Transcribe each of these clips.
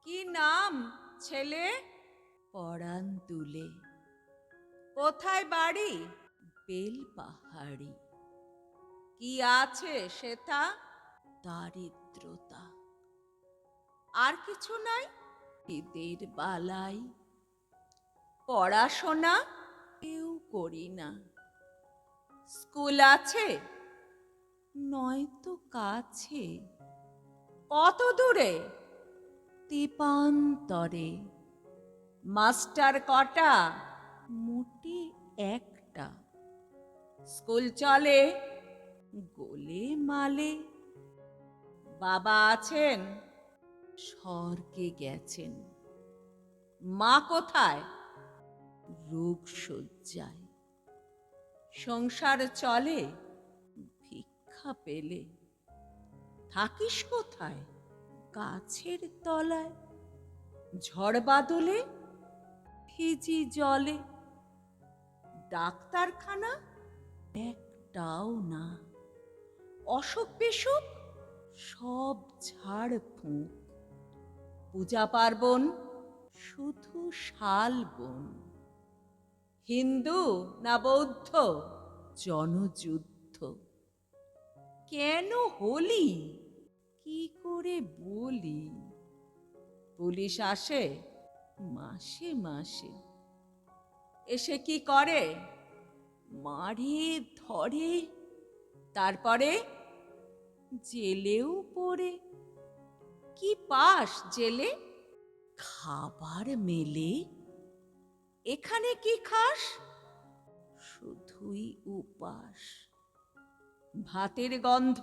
কি নাম ছেলে? পরাণ তুলে। কোথায় বাড়ি? বেলপাহাড়ি। কি আছে সেথা? দারিদ্রতা। আর কিছু নাই? ঈদের বালাই। পড়াশোনা? কেউ করি না। স্কুল আছে? নয়তো কাছে। কত দূরে? তেপান্তরে। মাস্টার কটা? মোটে একটা। স্কুল চলে? গোলে মালে। বাবা আছেন? স্বর্গে গেছেন। মা কোথায়? রোগ শয্যায়। সংসার চলে? ভিক্ষা পেলে। থাকিস কোথায়? গাছের তলায়। ঝড় বাদলে? ভিজি জলে। ডাক্তারখানা? একটাও না। অসুখ বিসুখ? সব ঝাড় ফুঁক। পূজা পার্বণ? শুধু শালবন। হিন্দু না বৌদ্ধ? জনযুদ্ধ। কেন হলি? কি করে বলি? পুলিশ আসে? মাসে মাসে। এসে কি করে? মারে ধরে। তারপরে? জেলেও পড়ে। কি পাস জেলে? খাবার মেলে। এখানে কি খাস? শুধুই উপাস। ভাতের গন্ধ?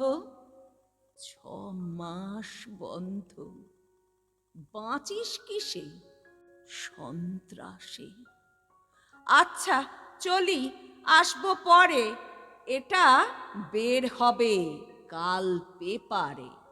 6 মাস বন্ধ। বাঁচিস কিসে? সন্ত্রাসে। আচ্ছা চলি, আসবো পরে। এটা বের হবে কাল পেপারে।